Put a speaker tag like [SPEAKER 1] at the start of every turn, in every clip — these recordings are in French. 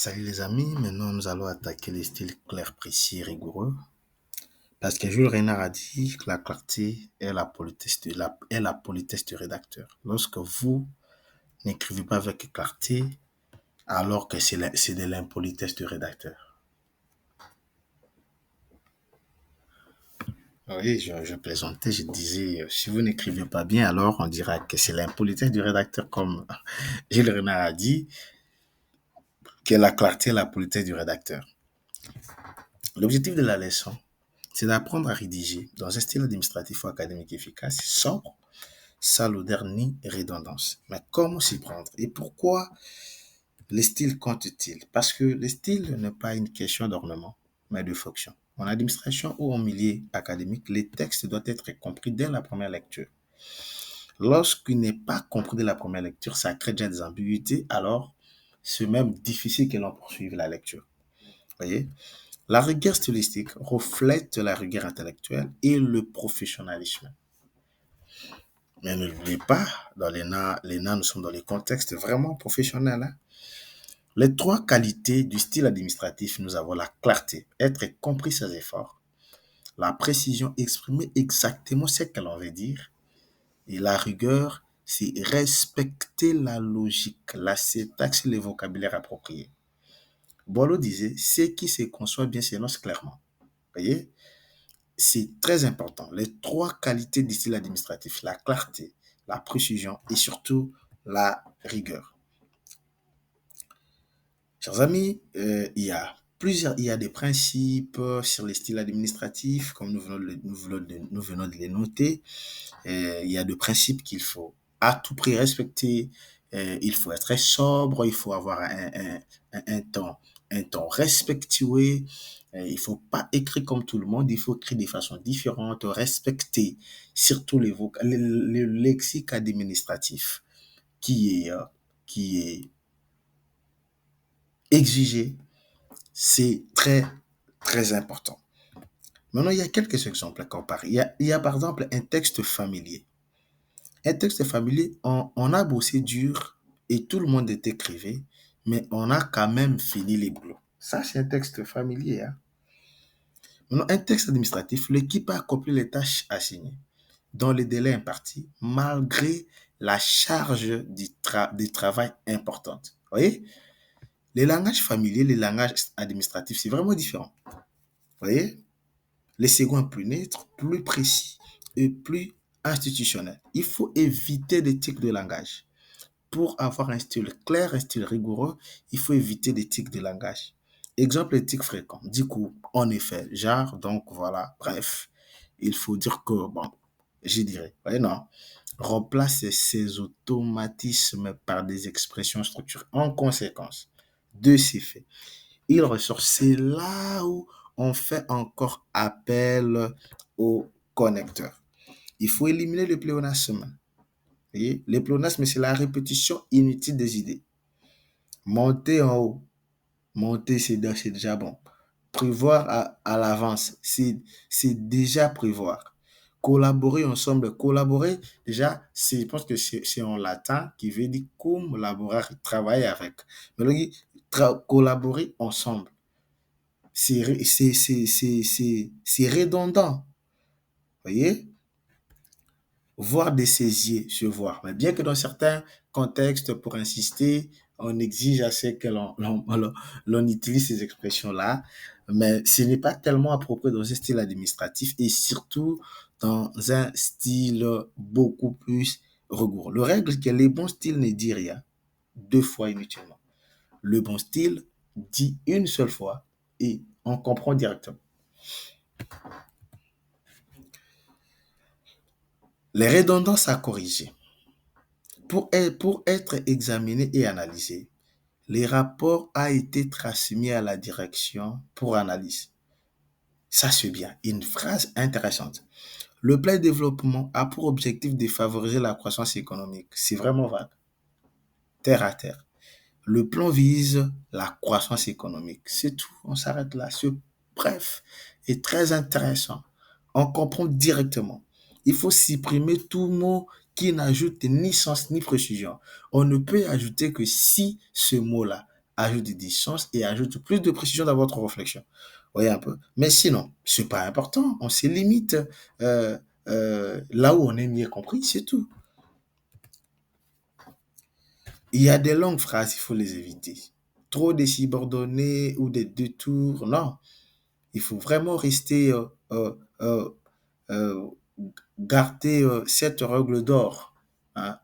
[SPEAKER 1] Salut les amis, maintenant nous allons attaquer les styles clairs, précis et rigoureux. Parce que Jules Renard a dit que la clarté est la politesse du rédacteur. Lorsque vous n'écrivez pas avec clarté, alors que c'est de l'impolitesse du rédacteur. Oui, je plaisantais, je disais, si vous n'écrivez pas bien, alors on dira que c'est l'impolitesse du rédacteur, comme Jules Renard a dit, que la clarté est la politesse du rédacteur. L'objectif de la leçon, c'est d'apprendre à rédiger dans un style administratif ou académique efficace, sobre, sans l'odeur ni redondance. Mais comment s'y prendre? Et pourquoi les styles comptent-ils? Parce que le style n'est pas une question d'ornement, mais de fonction. En administration ou en milieu académique, les textes doivent être compris dès la première lecture. Lorsqu'il n'est pas compris dès la première lecture, ça crée déjà des ambiguïtés, alors c'est même difficile que l'on poursuive la lecture. Voyez? La rigueur stylistique reflète la rigueur intellectuelle et le professionnalisme. Mais ne l'oubliez pas, dans l'ENA, nous sommes dans les contextes vraiment professionnels. Hein. Les trois qualités du style administratif, nous avons la clarté, être compris ses efforts, la précision, exprimer exactement ce que l'on veut dire, et la rigueur, c'est respecter la logique, la syntaxe et le vocabulaire approprié. Boileau disait, ce qui se conçoit bien s'énonce clairement. Vous voyez, c'est très important. Les trois qualités du style administratif, la clarté, la précision et surtout la rigueur. Chers amis, il y a des principes sur les styles administratifs, comme nous venons de les noter. Il y a des principes qu'il faut à tout prix respecter. Il faut être sobre, il faut avoir un ton, un ton respectueux. Il faut pas écrire comme tout le monde, il faut écrire de façon différente, respecter surtout le lexique administratif qui est, qui est exigé. C'est très, très important. Maintenant, il y a quelques exemples à comparer. Il y a par exemple un texte familier. Un texte familier, on a bossé dur et tout le monde est écrivé, mais on a quand même fini les boulots. Ça, c'est un texte familier. Hein. Maintenant, un texte administratif, l'équipe a accompli les tâches assignées dans les délais impartis, malgré la charge du travail importante. Vous voyez, les langages familiers, les langages administratifs, c'est vraiment différent. Vous voyez, les seconds plus neutres, plus précis et plus institutionnels. Il faut éviter des tics de langage. Pour avoir un style clair, un style rigoureux, il faut éviter des tics de langage. Exemple des tics fréquents. Du coup, en effet, genre, donc voilà, bref. Il faut dire que, bon, je dirais, ouais, non. Remplace ces automatismes par des expressions structurées. En conséquence de ces faits, il ressort, c'est là où on fait encore appel au connecteur. Il faut éliminer le pléonasme. Voyez, le pléonasme, c'est la répétition inutile des idées. Monter en haut, monter, c'est déjà bon. Prévoir à l'avance, c'est déjà prévoir. Collaborer ensemble, collaborer, déjà, je pense que c'est en latin qui veut dire cum laborer, travailler avec. Mais là, collaborer ensemble. C'est redondant. Vous voyez? Voir des saisiers, se voir. Mais bien que dans certains contextes, pour insister, on exige assez que l'on utilise ces expressions-là, mais ce n'est pas tellement approprié dans un style administratif et surtout dans un style beaucoup plus rigoureux. Le règle que les bons styles ne disent rien deux fois inutilement. Le bon style dit une seule fois et on comprend directement. Les redondances à corriger. Pour être examiné et analysé, les rapports a été transmis à la direction pour analyse. Ça, c'est bien. Une phrase intéressante. Le plan de développement a pour objectif de favoriser la croissance économique. C'est vraiment vague. Terre à terre. Le plan vise la croissance économique. C'est tout. On s'arrête là. C'est bref et très intéressant. On comprend directement. Il faut supprimer tout mot qui n'ajoute ni sens ni précision. On ne peut ajouter que si ce mot-là ajoute des distances et ajoute plus de précision dans votre réflexion. Vous voyez un peu. Mais sinon, c'est pas important. On se limite euh, là où on est mieux compris, c'est tout. Il y a des longues phrases, il faut les éviter. Trop des subordonnés ou des détours, non. Il faut vraiment rester, euh, euh, garder cette règle d'or, hein.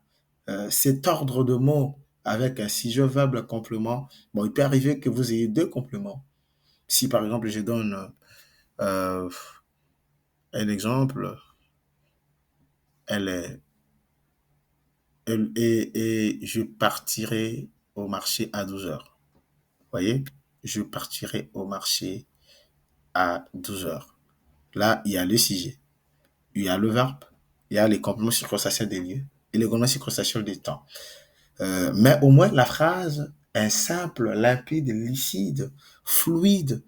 [SPEAKER 1] Cet ordre de mots avec un sujet, verbe, un complément. Bon, il peut arriver que vous ayez deux compléments. Si par exemple, je donne euh, un exemple, elle est, et je partirai au marché à 12 heures. Vous voyez? Je partirai au marché à 12 heures. Là, il y a le sujet, il y a le verbe, il y a les compléments circonstanciels des lieux et les compléments circonstanciels des temps. Mais au moins, la phrase est simple, limpide, lucide, fluide.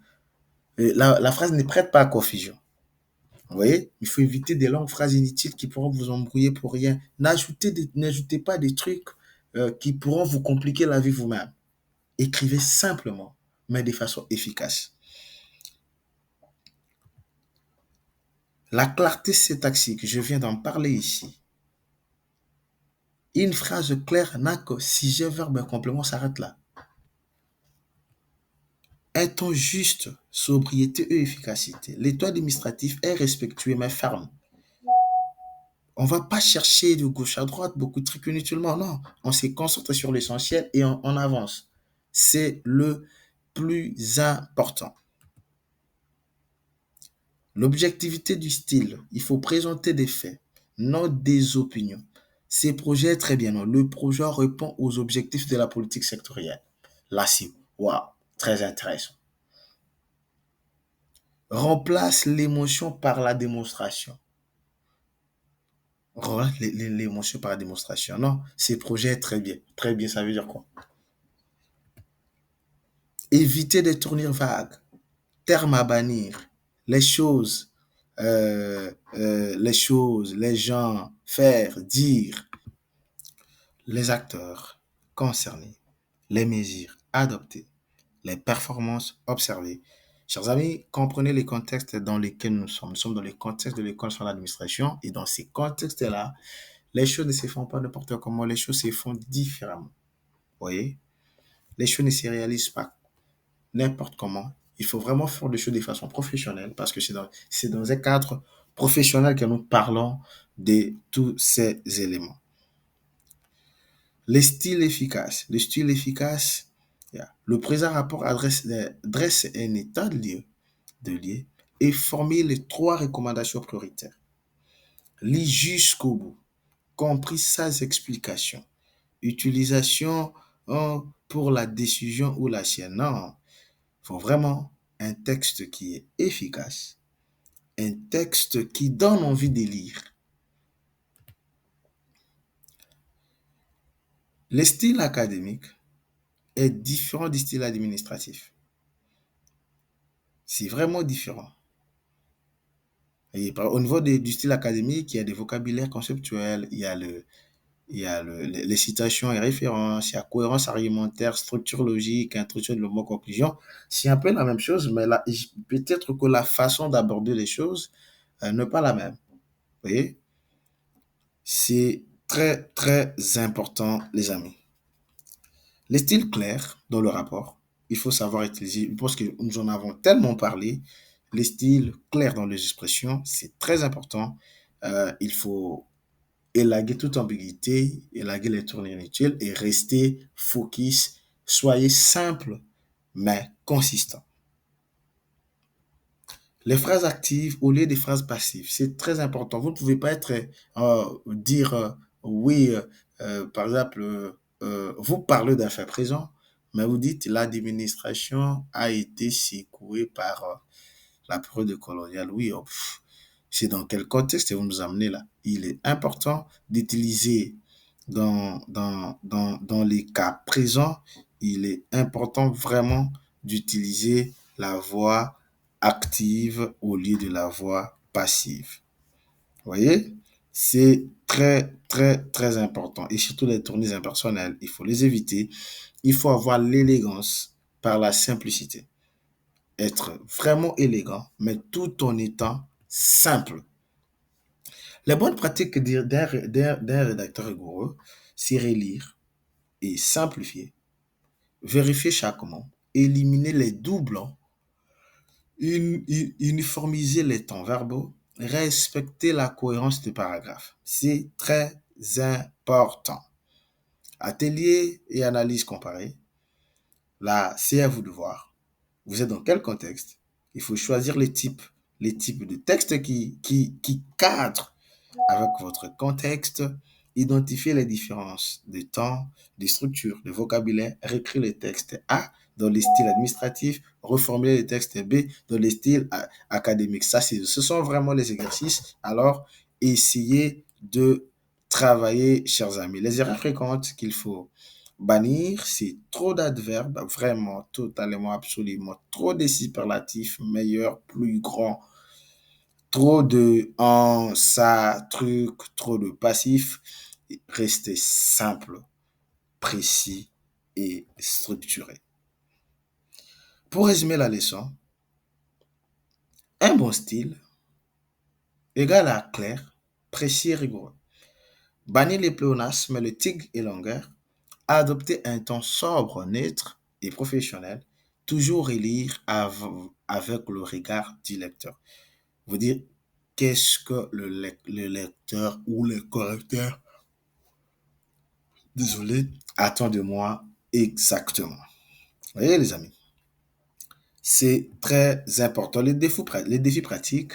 [SPEAKER 1] La phrase ne prête pas à confusion. Vous voyez, il faut éviter des longues phrases inutiles qui pourront vous embrouiller pour rien. N'ajoutez pas des trucs qui pourront vous compliquer la vie vous-même. Écrivez simplement, mais de façon efficace. La clarté syntaxique, je viens d'en parler ici. Une phrase claire n'a que sujet, verbe et complément s'arrête là. Un ton juste, sobriété et efficacité. L'état administratif est respectueux mais ferme. On ne va pas chercher de gauche à droite beaucoup de trucs inutilement, non. On se concentre sur l'essentiel et on avance. C'est le plus important. L'objectivité du style, il faut présenter des faits, non des opinions. Ces projets, très bien, non. Le projet répond aux objectifs de la politique sectorielle. Là, c'est, waouh, très intéressant. Remplace l'émotion par la démonstration. Remplace l'émotion par la démonstration. Non, ces projets, très bien. Très bien, ça veut dire quoi? Éviter des tournures vagues, termes à bannir, les choses, les gens, faire, dire, les acteurs concernés, les mesures adoptées, les performances observées. Chers amis, comprenez les contextes dans lesquels nous sommes. Nous sommes dans le contexte de l'école sur l'administration et dans ces contextes-là, les choses ne se font pas n'importe comment, les choses se font différemment. Vous voyez? Les choses ne se réalisent pas n'importe comment. Il faut vraiment faire des choses de façon professionnelle parce que c'est dans un cadre professionnel que nous parlons de tous ces éléments. Les styles efficaces. Le style efficace, yeah. Le présent rapport dresse un état de lieu et formule les trois recommandations prioritaires. Lis jusqu'au bout, compris sans explication. Utilisation pour la décision ou la sienne. Non, il faut vraiment un texte qui est efficace, un texte qui donne envie de lire. Le style académique est différent du style administratif. C'est vraiment différent. Et au niveau du style académique, il y a des vocabulaires conceptuels, il y a les citations et références, il y a cohérence argumentaire, structure logique, introduction de le mot conclusion. C'est un peu la même chose, mais là, peut-être que la façon d'aborder les choses n'est pas la même. Vous voyez? C'est très, très important, les amis. Les styles clairs dans le rapport, il faut savoir utiliser, parce que nous en avons tellement parlé, les styles clairs dans les expressions, c'est très important. Il faut élaguer toute ambiguïté, élaguer les tournures inutiles et rester focus. Soyez simple, mais consistant. Les phrases actives au lieu des phrases passives, c'est très important. Vous ne pouvez pas dire oui, par exemple, vous parlez d'un fait présent, mais vous dites l'administration a été secouée par la période coloniale. Oui, c'est dans quel contexte vous nous amenez là? Il est important d'utiliser dans les cas présents, il est important vraiment d'utiliser la voix active au lieu de la voix passive. Vous voyez? C'est très, très, très important. Et surtout les tournées impersonnelles, il faut les éviter. Il faut avoir l'élégance par la simplicité. Être vraiment élégant, mais tout en étant simple. Les bonnes pratiques d'un rédacteur rigoureux, c'est relire et simplifier, vérifier chaque mot, éliminer les doublons, uniformiser les temps verbaux, respecter la cohérence du paragraphe. C'est très important. Atelier et analyse comparée. Là, c'est à vous de voir. Vous êtes dans quel contexte? Il faut choisir les types de textes qui cadrent avec votre contexte, identifier les différences de temps, de structure, de vocabulaire, réécrire les textes A dans les styles administratifs, reformuler les textes B dans les styles académiques. Ce sont vraiment les exercices. Alors, essayez de travailler, chers amis. Les erreurs fréquentes qu'il faut bannir, c'est trop d'adverbes, vraiment, totalement, absolument, trop de superlatifs, meilleur, plus grand, trop de en, ça, truc, trop de passifs. Restez simple, précis et structuré. Pour résumer la leçon, un bon style égale à clair, précis et rigoureux. Bannir les pléonasmes, le tigre et longueur. Adopter un ton sobre, neutre et professionnel. Toujours relire avec le regard du lecteur. Vous dire qu'est-ce que le lecteur ou le correcteur, désolé, attend de moi exactement. Vous voyez les amis, c'est très important. Les défis pratiques,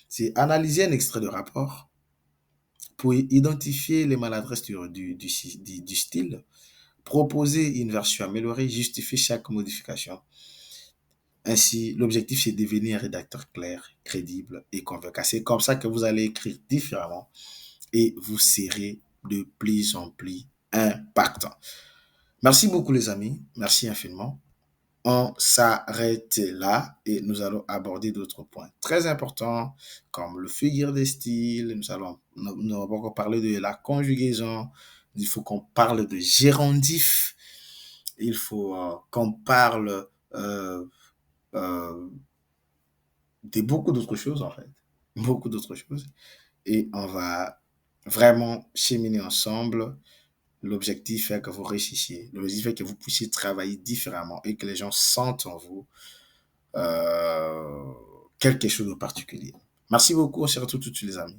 [SPEAKER 1] c'est analyser un extrait de rapport pour identifier les maladresses du style, proposer une version améliorée, justifier chaque modification. Ainsi, l'objectif, c'est de devenir un rédacteur clair, crédible et convaincant. C'est comme ça que vous allez écrire différemment et vous serez de plus en plus impactant. Merci beaucoup les amis, merci infiniment. On s'arrête là et nous allons aborder d'autres points très importants comme le figure des styles. Nous allons encore parler de la conjugaison. Il faut qu'on parle de gérondif. Il faut qu'on parle euh, de beaucoup d'autres choses en fait. Beaucoup d'autres choses. Et on va vraiment cheminer ensemble. L'objectif est que vous réussissiez. L'objectif est que vous puissiez travailler différemment et que les gens sentent en vous euh, quelque chose de particulier. Merci beaucoup. On se retrouve tout de suite, les amis.